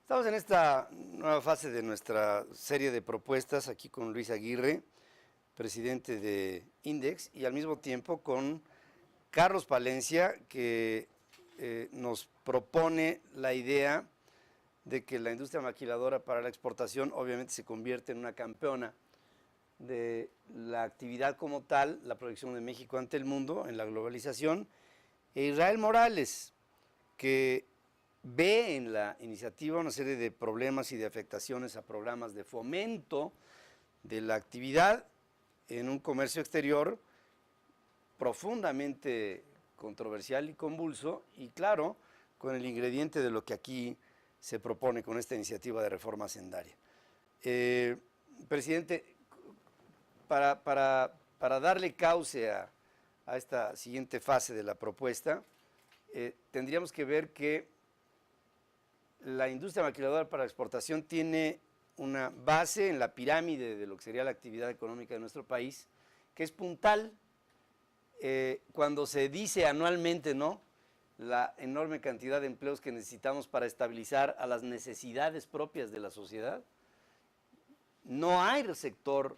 Estamos en esta nueva fase de nuestra serie de propuestas aquí con Luis Aguirre, presidente de INDEX, y al mismo tiempo con Carlos Palencia, que nos propone la idea de que la industria maquiladora para la exportación obviamente se convierte en una campeona de la actividad como tal, la proyección de México ante el mundo en la globalización, e Israel Morales, que ve en la iniciativa una serie de problemas y de afectaciones a programas de fomento de la actividad en un comercio exterior profundamente controversial y convulso, y claro, con el ingrediente de lo que aquí se propone con esta iniciativa de reforma hacendaria. Presidente, para darle cauce a esta siguiente fase de la propuesta, tendríamos que ver que la industria maquiladora para la exportación tiene una base en la pirámide de lo que sería la actividad económica de nuestro país, que es puntal. Cuando se dice anualmente, ¿no?, la enorme cantidad de empleos que necesitamos para estabilizar a las necesidades propias de la sociedad, no hay sector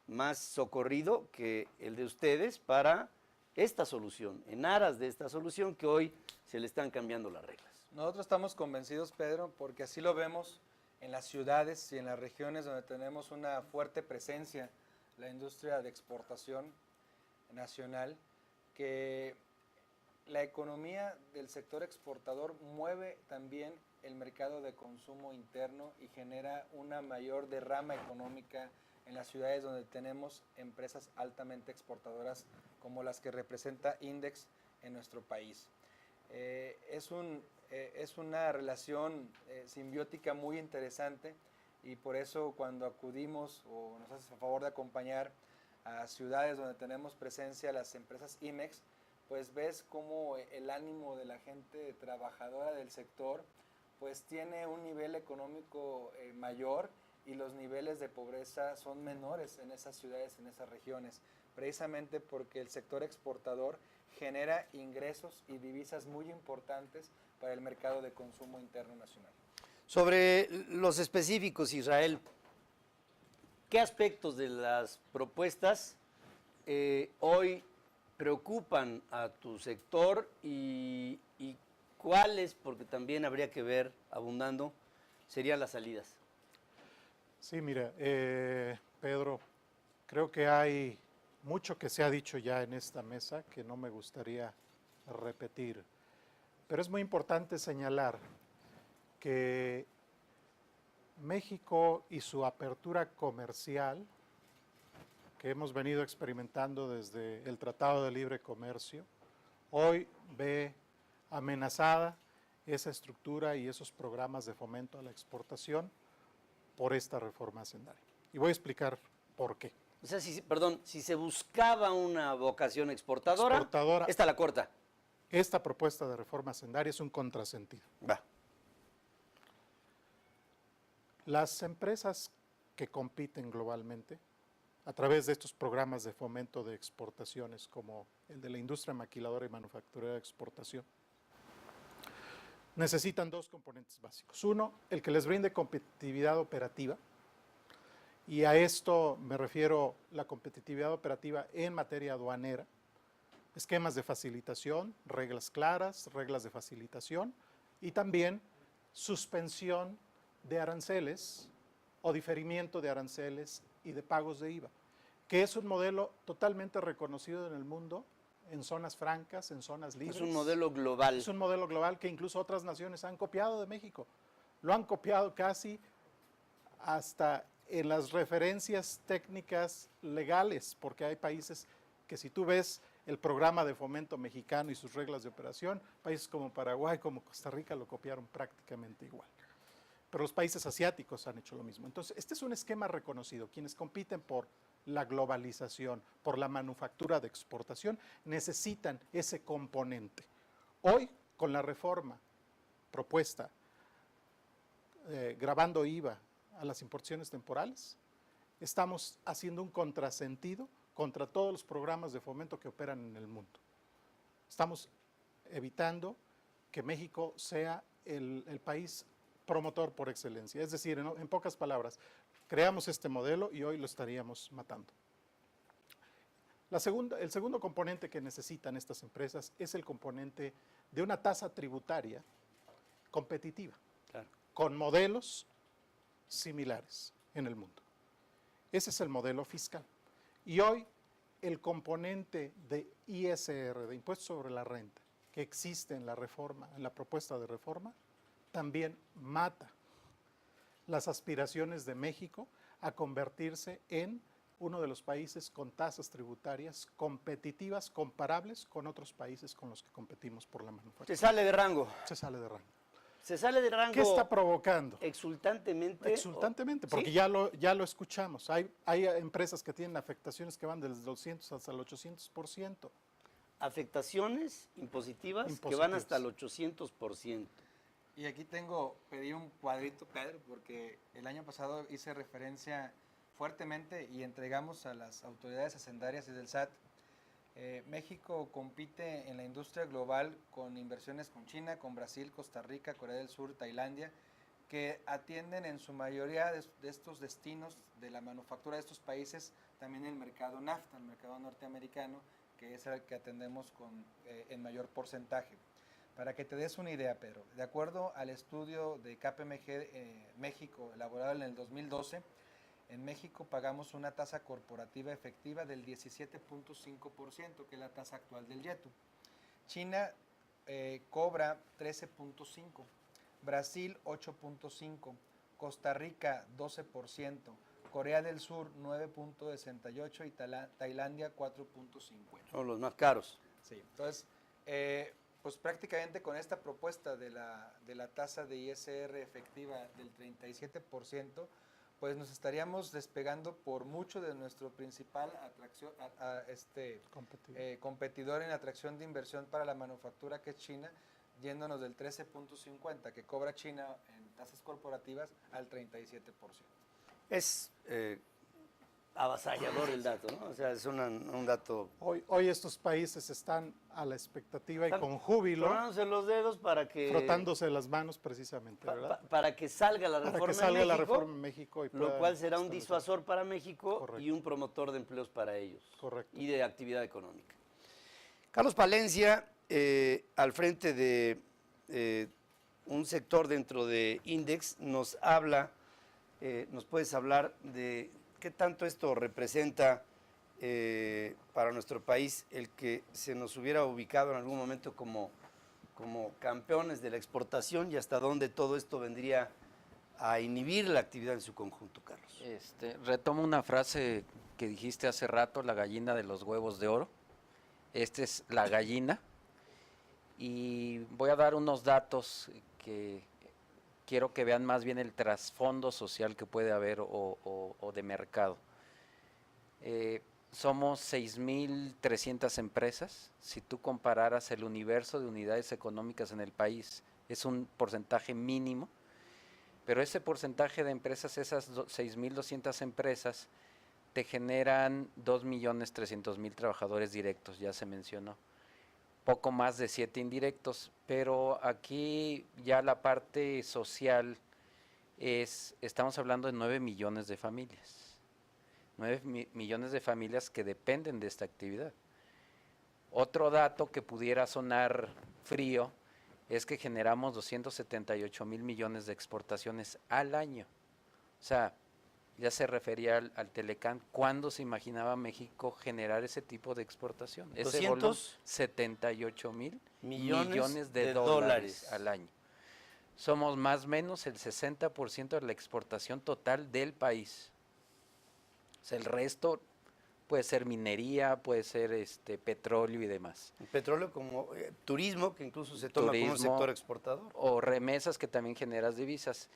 más socorrido que el de ustedes para esta solución, en aras de esta solución que hoy se le están cambiando las reglas. Nosotros estamos convencidos, Pedro, porque así lo vemos en las ciudades y en las regiones donde tenemos una fuerte presencia, la industria de exportación nacional, que la economía del sector exportador mueve también el mercado de consumo interno y genera una mayor derrama económica en las ciudades donde tenemos empresas altamente exportadoras como las que representa INDEX en nuestro país. Es una relación simbiótica muy interesante, y por eso cuando acudimos o nos haces el favor de acompañar a ciudades donde tenemos presencia las empresas IMEX, pues ves cómo el ánimo de la gente trabajadora del sector pues tiene un nivel económico mayor, y los niveles de pobreza son menores en esas ciudades, en esas regiones, precisamente porque el sector exportador genera ingresos y divisas muy importantes para el mercado de consumo interno nacional. Sobre los específicos, Israel, ¿qué aspectos de las propuestas hoy preocupan a tu sector y cuáles, porque también habría que ver, abundando, serían las salidas? Sí, mira, Pedro, creo que hay mucho que se ha dicho ya en esta mesa que no me gustaría repetir, pero es muy importante señalar que México y su apertura comercial, que hemos venido experimentando desde el Tratado de Libre Comercio, hoy ve amenazada esa estructura y esos programas de fomento a la exportación por esta reforma hacendaria. Y voy a explicar por qué. O sea, si se buscaba una vocación exportadora, esta la corta. Esta propuesta de reforma hacendaria es un contrasentido. Va. Las empresas que compiten globalmente a través de estos programas de fomento de exportaciones como el de la industria maquiladora y manufacturera de exportación, necesitan dos componentes básicos. Uno, el que les brinde competitividad operativa, y a esto me refiero la competitividad operativa en materia aduanera, esquemas de facilitación, reglas claras, reglas de facilitación, y también suspensión de aranceles o diferimiento de aranceles y de pagos de IVA, que es un modelo totalmente reconocido en el mundo, en zonas francas, en zonas libres. Es un modelo global. Es un modelo global que incluso otras naciones han copiado de México. Lo han copiado casi hasta en las referencias técnicas legales, porque hay países que, si tú ves el programa de fomento mexicano y sus reglas de operación, países como Paraguay, como Costa Rica lo copiaron prácticamente igual. Pero los países asiáticos han hecho lo mismo. Entonces, este es un esquema reconocido. Quienes compiten por la globalización, por la manufactura de exportación, necesitan ese componente. Hoy, con la reforma propuesta, gravando IVA a las importaciones temporales, estamos haciendo un contrasentido contra todos los programas de fomento que operan en el mundo. Estamos evitando que México sea el país promotor por excelencia. Es decir, en pocas palabras, creamos este modelo y hoy lo estaríamos matando. El segundo componente que necesitan estas empresas es el componente de una tasa tributaria competitiva, Claro. con modelos similares en el mundo. Ese es el modelo fiscal. Y hoy el componente de ISR, de impuesto sobre la renta, que existe en la reforma, en la propuesta de reforma, también mata las aspiraciones de México a convertirse en uno de los países con tasas tributarias competitivas, comparables con otros países con los que competimos por la manufactura. Se sale de rango. Se sale de rango. Se sale de rango. ¿Qué está provocando? Exultantemente. Exultantemente, porque ¿Sí? ya lo escuchamos. Hay empresas que tienen afectaciones que van del 200 hasta el 800%. Afectaciones impositivas que van hasta el 800%. Y aquí pedí un cuadrito, Pedro, porque el año pasado hice referencia fuertemente y entregamos a las autoridades hacendarias y del SAT. México compite en la industria global con inversiones con China, con Brasil, Costa Rica, Corea del Sur, Tailandia, que atienden en su mayoría de estos destinos de la manufactura de estos países también el mercado NAFTA, el mercado norteamericano, que es el que atendemos en mayor porcentaje. Para que te des una idea, Pedro, de acuerdo al estudio de KPMG México elaborado en el 2012, en México pagamos una tasa corporativa efectiva del 17.5%, que es la tasa actual del YETU. China cobra 13.5%, Brasil 8.5%, Costa Rica 12%, Corea del Sur 9.68% y Tailandia 4.50%. Son los más caros. Sí, entonces, pues prácticamente con esta propuesta de la tasa de ISR efectiva del 37%, pues nos estaríamos despegando por mucho de nuestro principal competidor en atracción de inversión para la manufactura, que es China, yéndonos del 13.50% que cobra China en tasas corporativas al 37%. Es avasallador el dato, ¿no? O sea, es un dato. Hoy estos países están a la expectativa y Están con júbilo, tronándose los dedos para que. frotándose las manos precisamente, ¿verdad? Para que salga la reforma Para que salga en la México, reforma en México. Y lo pueda cual será un establecer. disuasor para México Correcto. y un promotor de empleos para ellos. Correcto. Y de actividad económica. Carlos Palencia, al frente de un sector dentro de Index, nos puedes hablar de qué tanto esto representa para nuestro país el que se nos hubiera ubicado en algún momento como campeones de la exportación y hasta dónde todo esto vendría a inhibir la actividad en su conjunto, Carlos. Retomo una frase que dijiste hace rato, la gallina de los huevos de oro. Esta es la gallina y voy a dar unos datos que quiero que vean más bien el trasfondo social que puede haber o de mercado. Somos 6.300 empresas. Si tú compararas el universo de unidades económicas en el país, es un porcentaje mínimo, pero ese porcentaje de empresas, esas 6.200 empresas, te generan 2.300.000 trabajadores directos, ya se mencionó. Poco más de 7 indirectos, pero aquí ya la parte social estamos hablando de 9 millones de familias. 9 millones de familias que dependen de esta actividad. Otro dato que pudiera sonar frío es que generamos 278.000 millones de exportaciones al año. O sea, ya se refería al Telecán, ¿cuándo se imaginaba México generar ese tipo de exportación? Ese volumen, 278.000 millones de dólares al año. Somos más o menos el 60% de la exportación total del país. O sea, el resto puede ser minería, puede ser petróleo y demás. El petróleo como turismo, que incluso se toma como un sector exportador. O remesas que también generas divisas.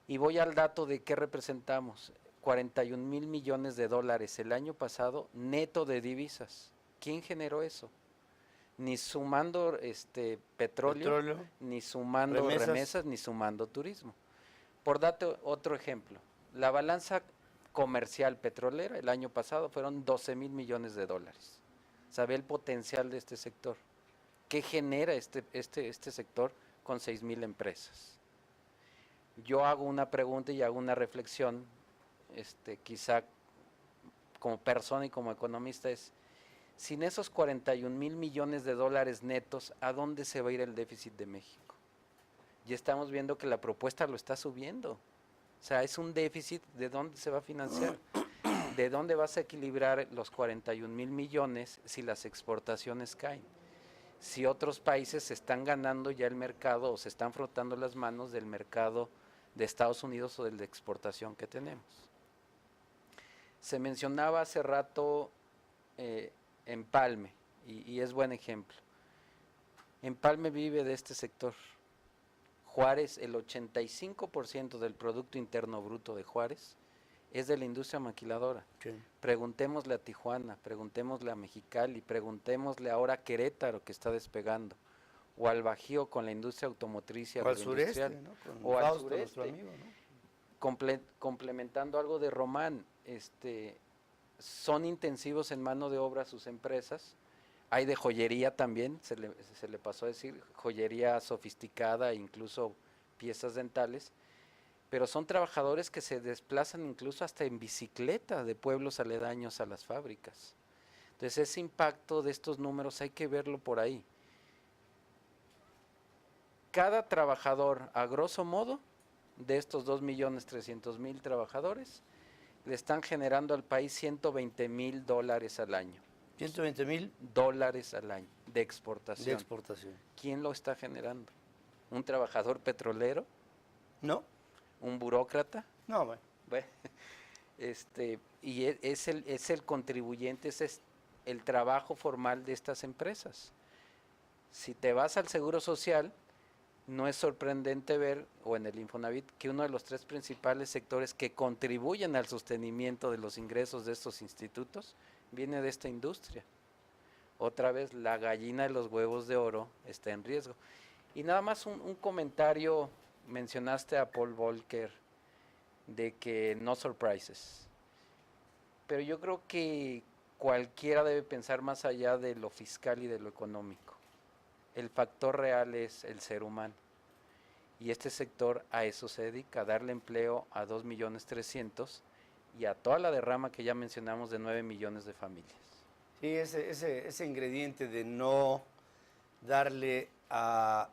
Y voy al dato de qué representamos. 41.000 millones de dólares el año pasado neto de divisas. ¿Quién generó eso? Ni sumando petróleo, ni sumando remesas, ni sumando turismo. Por darte otro ejemplo, la balanza comercial petrolera el año pasado fueron 12.000 millones de dólares. ¿Sabe el potencial de este sector? ¿Qué genera este sector con 6.000 empresas? yo hago una pregunta y hago una reflexión, quizá como persona y como economista, es, sin esos 41,000 millones de dólares netos, ¿a dónde se va a ir el déficit de México? Ya estamos viendo que la propuesta lo está subiendo. O sea, es un déficit, ¿de dónde se va a financiar? ¿De dónde vas a equilibrar los 41,000 millones si las exportaciones caen? Si otros países están ganando ya el mercado o se están frotando las manos del mercado de Estados Unidos o del de exportación que tenemos. Se mencionaba hace rato Empalme, y es buen ejemplo. Empalme vive de este sector. Juárez, el 85% del Producto Interno Bruto de Juárez es de la industria maquiladora. Sí. Preguntémosle a Tijuana, preguntémosle a Mexicali, preguntémosle ahora a Querétaro, que está despegando, o al Bajío con la industria automotriz y O al sureste, agroindustrial, ¿no? Con o al Fausto, nuestro sureste. amigo, ¿no? Complementando algo de Román, son intensivos en mano de obra sus empresas. Hay de joyería también, se le pasó a decir, joyería sofisticada, incluso piezas dentales, pero son trabajadores que se desplazan incluso hasta en bicicleta de pueblos aledaños a las fábricas. Entonces ese impacto de estos números hay que verlo por ahí. Cada trabajador, a grosso modo, de estos 2,300,000 trabajadores, le están generando al país $120,000 al año. 120,000 Dólares al año de exportación. de exportación. ¿Quién lo está generando? ¿Un trabajador petrolero? ¿No? ¿Un burócrata? No, bueno. Bueno, y es el contribuyente, ese es el trabajo formal de estas empresas. Si te vas al Seguro Social, no es sorprendente ver, o en el Infonavit, que uno de los 3 principales sectores que contribuyen al sostenimiento de los ingresos de estos institutos viene de esta industria. Otra vez, la gallina de los huevos de oro está en riesgo. Y nada más un comentario, mencionaste a Paul Volcker, de que no surprises. Pero yo creo que cualquiera debe pensar más allá de lo fiscal y de lo económico. El factor real es el ser humano. Y este sector a eso se dedica, a darle empleo a 2,300,000 y a toda la derrama que ya mencionamos de 9 millones de familias. Sí, ese ingrediente de no darle a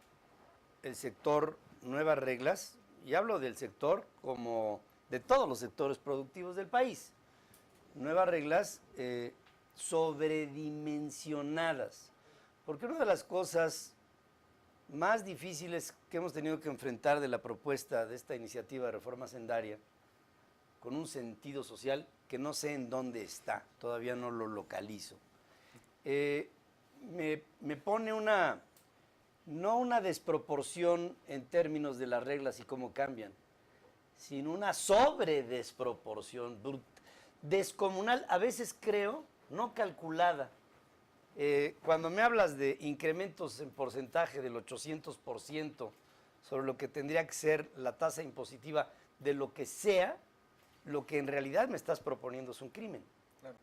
el sector nuevas reglas, y hablo del sector como de todos los sectores productivos del país, nuevas reglas sobredimensionadas, porque una de las cosas más difíciles que hemos tenido que enfrentar de la propuesta de esta iniciativa de reforma hacendaria, con un sentido social que no sé en dónde está, todavía no lo localizo, me pone no una desproporción en términos de las reglas y cómo cambian, sino una sobredesproporción descomunal, a veces creo, no calculada. Cuando me hablas de incrementos en porcentaje del 800% sobre lo que tendría que ser la tasa impositiva de lo que sea, lo que en realidad me estás proponiendo es un crimen. Claro.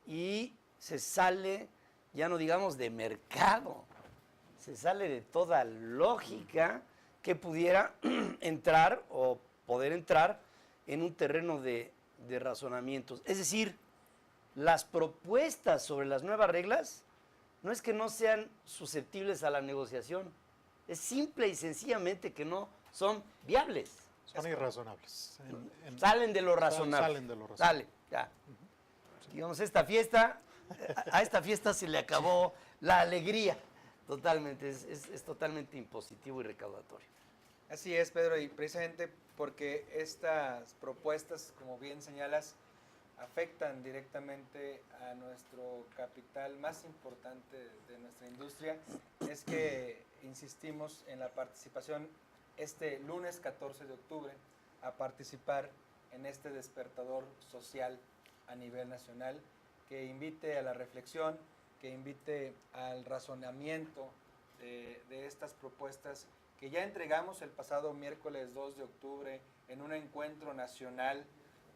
Y se sale, ya no digamos de mercado, se sale de toda lógica que pudiera entrar o poder entrar en un terreno de razonamientos. Es decir, las propuestas sobre las nuevas reglas no es que no sean susceptibles a la negociación, es simple y sencillamente que no son viables. Son irrazonables. Salen de lo razonable. Salen de lo razonable. Sale, ya. Digamos, a esta fiesta se le acabó la alegría. Totalmente, es totalmente impositivo y recaudatorio. Así es, Pedro, y precisamente porque estas propuestas, como bien señalas, afectan directamente a nuestro capital más importante de nuestra industria, es que insistimos en la participación este lunes 14 de octubre a participar en este despertador social a nivel nacional que invite a la reflexión, que invite al razonamiento de estas propuestas que ya entregamos el pasado miércoles 2 de octubre en un encuentro nacional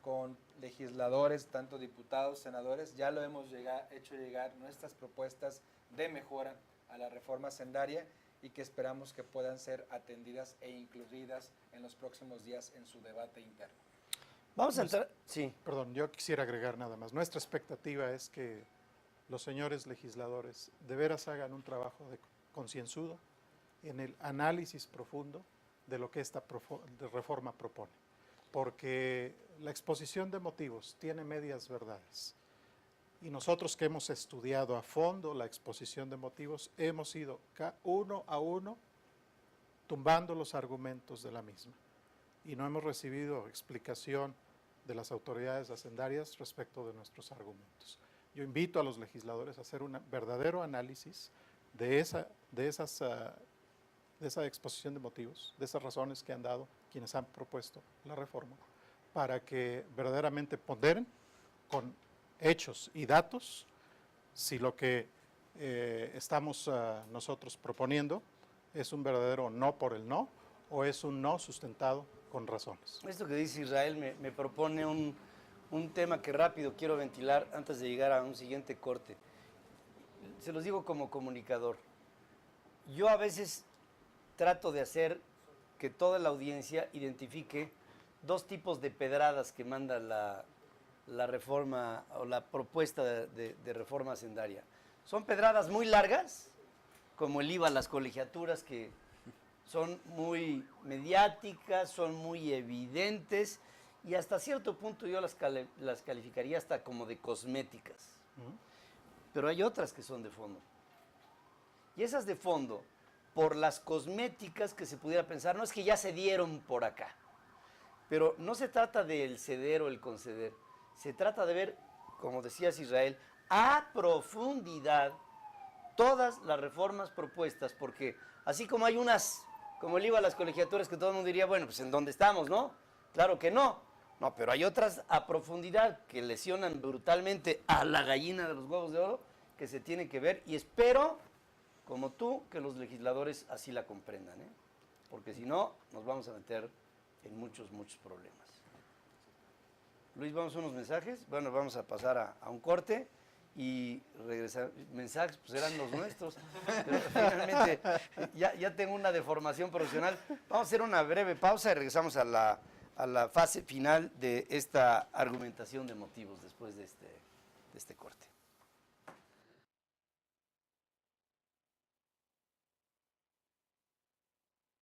con legisladores, tanto diputados, senadores. Ya lo hemos hecho llegar nuestras propuestas de mejora a la reforma hacendaria y que esperamos que puedan ser atendidas e incluidas en los próximos días en su debate interno. Vamos a entrar, sí. Perdón, yo quisiera agregar nada más. Nuestra expectativa es que los señores legisladores de veras hagan un trabajo concienzudo en el análisis profundo de lo que esta reforma propone, porque la exposición de motivos tiene medias verdades. Y nosotros que hemos estudiado a fondo la exposición de motivos, hemos ido uno a uno tumbando los argumentos de la misma. Y no hemos recibido explicación de las autoridades hacendarias respecto de nuestros argumentos. Yo invito a los legisladores a hacer un verdadero análisis de esa exposición de motivos, de esas razones que han dado quienes han propuesto la reforma, para que verdaderamente ponderen con hechos y datos si lo que estamos nosotros proponiendo es un verdadero no por el no o es un no sustentado con razones. Esto que dice Israel me propone un tema que rápido quiero ventilar antes de llegar a un siguiente corte. Se los digo como comunicador. Yo a veces trato de hacer que toda la audiencia identifique dos tipos de pedradas que manda la reforma o la propuesta de reforma hacendaria. Son pedradas muy largas, como el IVA a las colegiaturas, que son muy mediáticas, son muy evidentes y hasta cierto punto yo las calificaría hasta como de cosméticas. Pero hay otras que son de fondo. Y esas de fondo, por las cosméticas que se pudiera pensar, no es que ya se dieron por acá, pero no se trata del ceder o el conceder, se trata de ver, como decías Israel, a profundidad todas las reformas propuestas, porque así como hay unas, como el IVA a las colegiaturas, que todo el mundo diría, bueno, pues ¿en dónde estamos, no? Claro que no. No, pero hay otras a profundidad que lesionan brutalmente a la gallina de los huevos de oro, que se tienen que ver, y espero, como tú, que los legisladores así la comprendan, ¿eh? Porque si no, nos vamos a meter en muchos problemas. Luis, vamos a unos mensajes. Bueno, vamos a pasar a un corte y regresar. Mensajes, pues eran los nuestros. Pero finalmente, ya tengo una deformación profesional. Vamos a hacer una breve pausa y regresamos a la fase final de esta argumentación de motivos después de este corte.